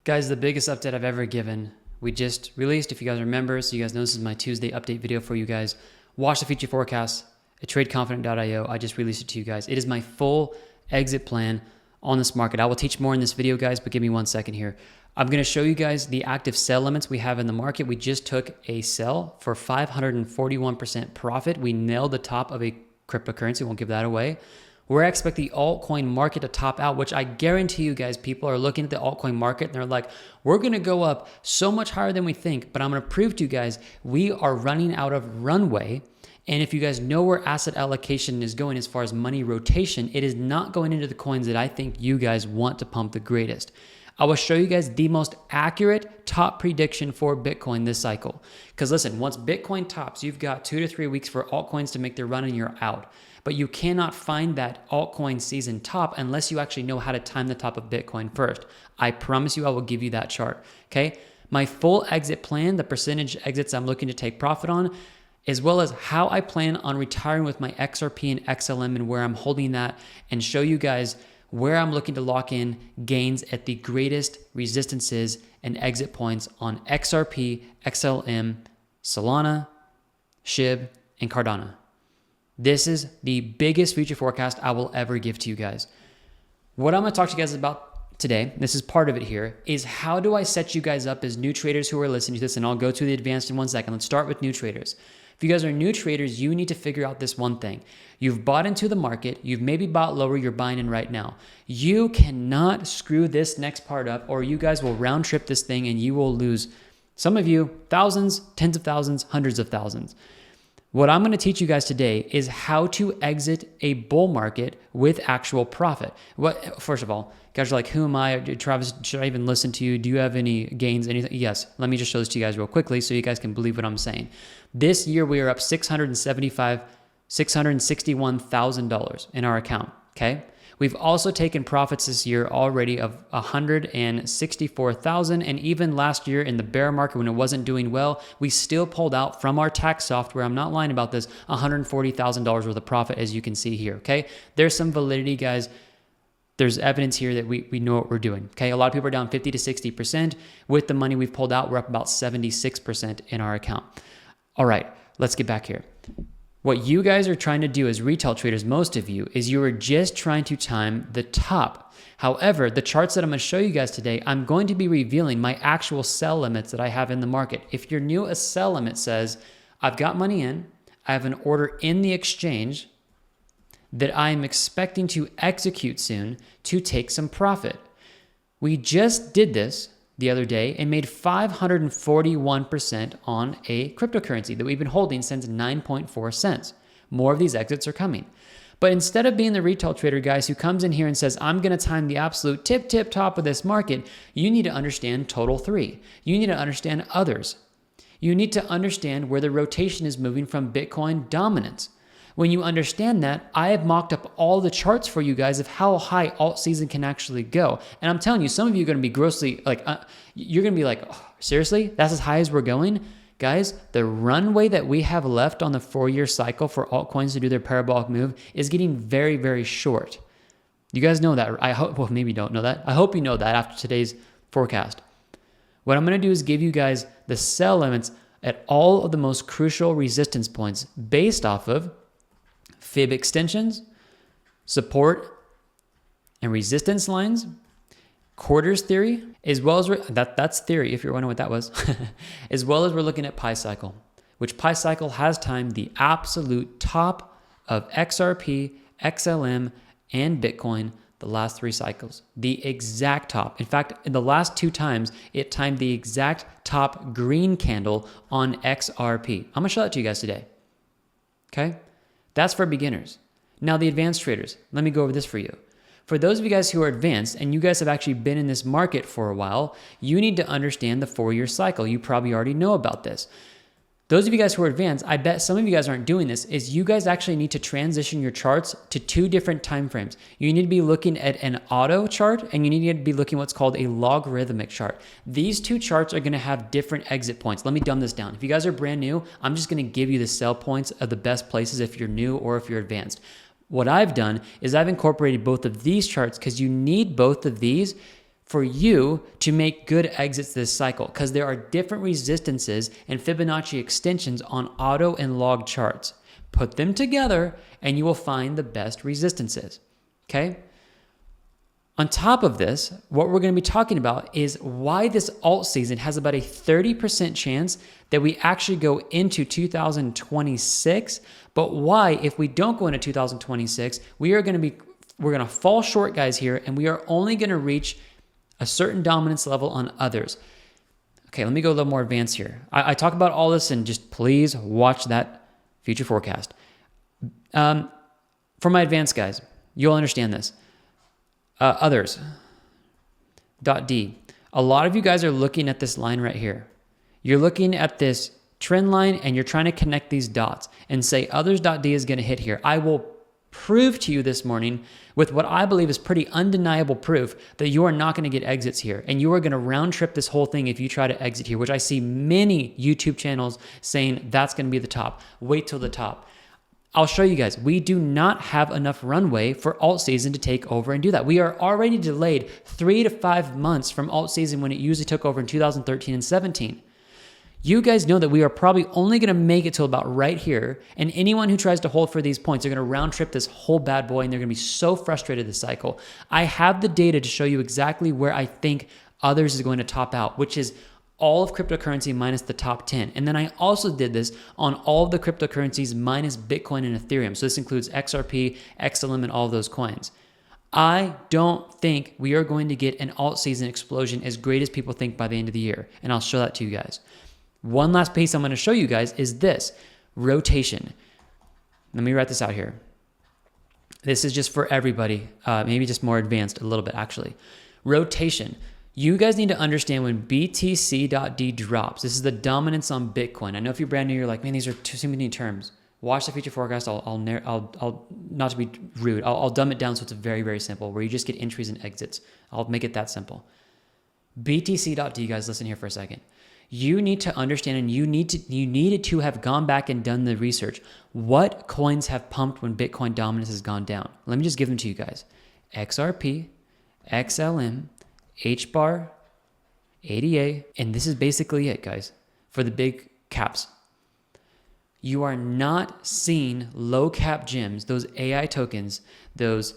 Guys, the biggest update I've ever given. We just released, if you guys remember, so you guys know this is my Tuesday update video for you guys. Watch the future forecast at tradeconfident.io. I just released it to you guys. It is my full exit plan on this market. I will teach more in this video, guys, but give me 1 second here. I'm going to show you guys the active sell limits we have in the market. We just took a sell for 541% profit. We nailed the top of a cryptocurrency. Won't give that away. Where I expect the altcoin market to top out, which I guarantee you guys, people are looking at the altcoin market and they're like, we're going to go up so much higher than we think. But I'm going to prove to you guys, we are running out of runway. And if you guys know where asset allocation is going as far as money rotation, it is not going into the coins that I think you guys want to pump the greatest. I will show you guys the most accurate top prediction for Bitcoin this cycle. Because listen, once Bitcoin tops, you've got 2 to 3 weeks for altcoins to make their run and you're out. But you cannot find that altcoin season top unless you actually know how to time the top of Bitcoin first. I promise you I will give you that chart, okay? My full exit plan, the percentage exits I'm looking to take profit on, as well as how I plan on retiring with my XRP and XLM and where I'm holding that, and show you guys where I'm looking to lock in gains at the greatest resistances and exit points on XRP, XLM, Solana, SHIB, and Cardano. This is the biggest future forecast I will ever give to you guys. What I'm going to talk to you guys about today, this is part of it here, is how do I set you guys up as new traders who are listening to this, and I'll go to the advanced in 1 second. Let's start with new traders. If you guys are new traders, you need to figure out this one thing. You've bought into the market, you've maybe bought lower, you're buying in right now. You cannot screw this next part up, or you guys will round trip this thing and you will lose, some of you, thousands, tens of thousands, hundreds of thousands. What I'm going to teach you guys today is how to exit a bull market with actual profit. First of all, guys are like, who am I? Travis, should I even listen to you? Do you have any gains? Anything? Yes. Let me just show this to you guys real quickly so you guys can believe what I'm saying. This year we are up $661,000 in our account. Okay. We've also taken profits this year already of $164,000, and even last year in the bear market when it wasn't doing well, we still pulled out from our tax software, I'm not lying about this, $140,000 worth of profit, as you can see here, okay? There's some validity, guys. There's evidence here that we know what we're doing, okay? A lot of people are down 50 to 60%. With the money we've pulled out, we're up about 76% in our account. All right, let's get back here. What you guys are trying to do as retail traders, most of you, is you are just trying to time the top. However, the charts that I'm going to show you guys today, I'm going to be revealing my actual sell limits that I have in the market. If you're new, a sell limit says, I've got money in, I have an order in the exchange that I am expecting to execute soon to take some profit. We just did this the other day and made 541% on a cryptocurrency that we've been holding since 9.4 cents. More of these exits are coming. But instead of being the retail trader, guys, who comes in here and says, I'm going to time the absolute tip top of this market, you need to understand total 3. You need to understand others. You need to understand where the rotation is moving from Bitcoin dominance. When you understand that, I have mocked up all the charts for you guys of how high alt season can actually go. And I'm telling you, some of you are going to be grossly, you're going to be like, oh, seriously? That's as high as we're going? Guys, the runway that we have left on the 4-year cycle for altcoins to do their parabolic move is getting very, very short. You guys know that. I hope, well, maybe you don't know that. I hope you know that after today's forecast. What I'm going to do is give you guys the sell limits at all of the most crucial resistance points based off of Fib extensions, support and resistance lines, quarters theory, as well as that's theory if you're wondering what that was, as well as we're looking at Pi cycle, which Pi cycle has timed the absolute top of XRP, XLM, and Bitcoin the last 3 cycles. The exact top. In fact, in the last 2 times, it timed the exact top green candle on XRP. I'm gonna show that to you guys today. Okay? That's for beginners. Now the advanced traders, let me go over this for you. For those of you guys who are advanced and you guys have actually been in this market for a while, you need to understand the 4-year cycle. You probably already know about this. Those of you guys who are advanced, I bet some of you guys aren't doing this, is you guys actually need to transition your charts to 2 different time frames. You need to be looking at an auto chart and you need to be looking at what's called a logarithmic chart. These 2 charts are going to have different exit points. Let me dumb this down. If you guys are brand new, I'm just going to give you the sell points of the best places if you're new or if you're advanced. What I've done is I've incorporated both of these charts because you need both of these for you to make good exits this cycle, because there are different resistances and Fibonacci extensions on auto and log charts. Put them together and you will find the best resistances, okay? On top of this, what we're going to be talking about is why this alt season has about a 30% chance that we actually go into 2026, but why, if we don't go into 2026, we're going to fall short, guys, here, and we are only going to reach a certain dominance level on others. Okay, let me go a little more advanced here. I talk about all this, and just please watch that future forecast. For my advanced guys, you'll understand this. Others, .D. A lot of you guys are looking at this line right here. You're looking at this trend line and you're trying to connect these dots and say others.D is going to hit here. I will prove to you this morning with what I believe is pretty undeniable proof that you are not going to get exits here, and you are going to round trip this whole thing if you try to exit here, which I see many YouTube channels saying that's going to be the top. Wait till the top. I'll show you guys. We do not have enough runway for alt season to take over and do that. We are already delayed 3 to 5 months from alt season when it usually took over in 2013 and 17. You guys know that we are probably only going to make it till about right here, and anyone who tries to hold for these points are going to round trip this whole bad boy, and they're going to be so frustrated this cycle. I have the data to show you exactly where I think others is going to top out, which is all of cryptocurrency minus the top 10. And then I also did this on all of the cryptocurrencies minus Bitcoin and Ethereum. So this includes XRP, XLM, and all of those coins. I don't think we are going to get an alt season explosion as great as people think by the end of the year. And I'll show that to you guys. One last piece I'm going to show you guys is this, rotation. Let me write this out here. This is just for everybody, maybe just more advanced a little bit actually. Rotation. You guys need to understand when BTC.D drops, this is the dominance on Bitcoin. I know if you're brand new, you're like, man, these are too many terms. Watch the future forecast. I'll not to be rude, I'll dumb it down so it's very, very simple, where you just get entries and exits. I'll make it that simple. BTC.D, guys, listen here for a second. You need to understand, and you needed to have gone back and done the research. What coins have pumped when Bitcoin dominance has gone down? Let me just give them to you guys. XRP, XLM, HBAR, ADA, and this is basically it, guys, for the big caps. You are not seeing low cap gems, those AI tokens, those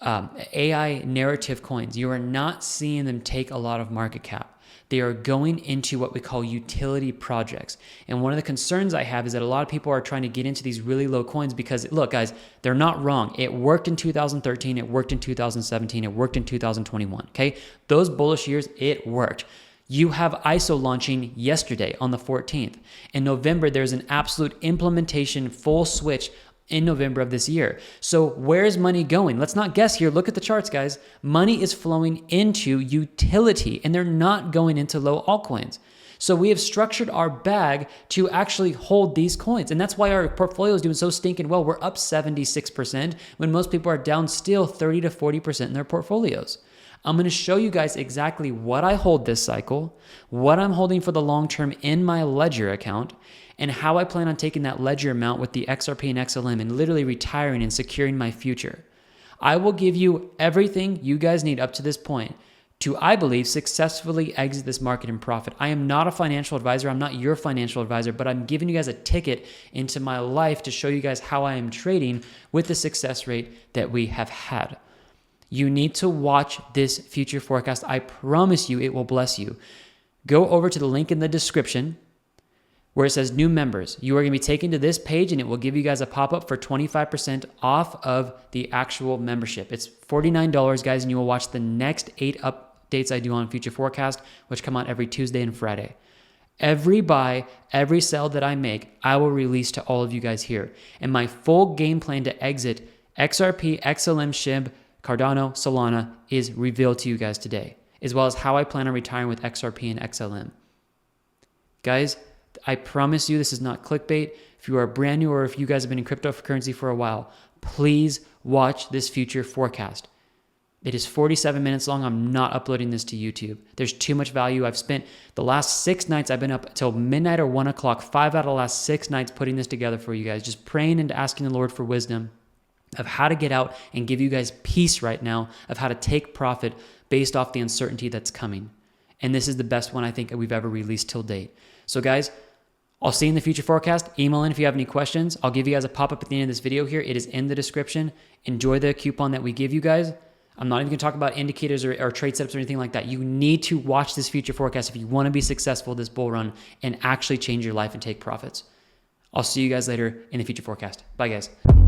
AI narrative coins. You are not seeing them take a lot of market cap. They are going into what we call utility projects. And one of the concerns I have is that a lot of people are trying to get into these really low coins because, look, guys, they're not wrong. It worked in 2013. It worked in 2017. It worked in 2021. Okay. Those bullish years, it worked. You have ISO launching yesterday on the 14th. In November, there's an absolute implementation full switch in November of this year. So where's money going? Let's not guess here. Look at the charts, guys. Money is flowing into utility, and they're not going into low altcoins. So we have structured our bag to actually hold these coins. And that's why our portfolio is doing so stinking well. We're up 76% when most people are down still 30 to 40% in their portfolios. I'm going to show you guys exactly what I hold this cycle, what I'm holding for the long term in my ledger account, and how I plan on taking that ledger amount with the XRP and XLM and literally retiring and securing my future. I will give you everything you guys need up to this point to, I believe, successfully exit this market and profit. I am not a financial advisor. I'm not your financial advisor, but I'm giving you guys a ticket into my life to show you guys how I am trading with the success rate that we have had. You need to watch this future forecast. I promise you it will bless you. Go over to the link in the description where it says new members. You are going to be taken to this page and it will give you guys a pop-up for 25% off of the actual membership. It's $49, guys, and you will watch the next 8 updates I do on Future Forecast, which come out every Tuesday and Friday. Every buy, every sell that I make, I will release to all of you guys here. And my full game plan to exit XRP, XLM, SHIB, Cardano, Solana is revealed to you guys today, as well as how I plan on retiring with XRP and XLM. Guys, I promise you this is not clickbait. If you are brand new or if you guys have been in cryptocurrency for a while, please watch this future forecast. It is 47 minutes long. I'm not uploading this to YouTube. There's too much value. I've spent the last 6 nights, I've been up till midnight or 1 o'clock, 5 out of the last 6 nights putting this together for you guys, just praying and asking the Lord for wisdom of how to get out and give you guys peace right now of how to take profit based off the uncertainty that's coming. And this is the best one I think we've ever released till date. So guys, I'll see you in the future forecast. Email in if you have any questions. I'll give you guys a pop-up at the end of this video here. It is in the description. Enjoy the coupon that we give you guys. I'm not even going to talk about indicators or trade setups or anything like that. You need to watch this future forecast if you want to be successful this bull run and actually change your life and take profits. I'll see you guys later in the future forecast. Bye, guys.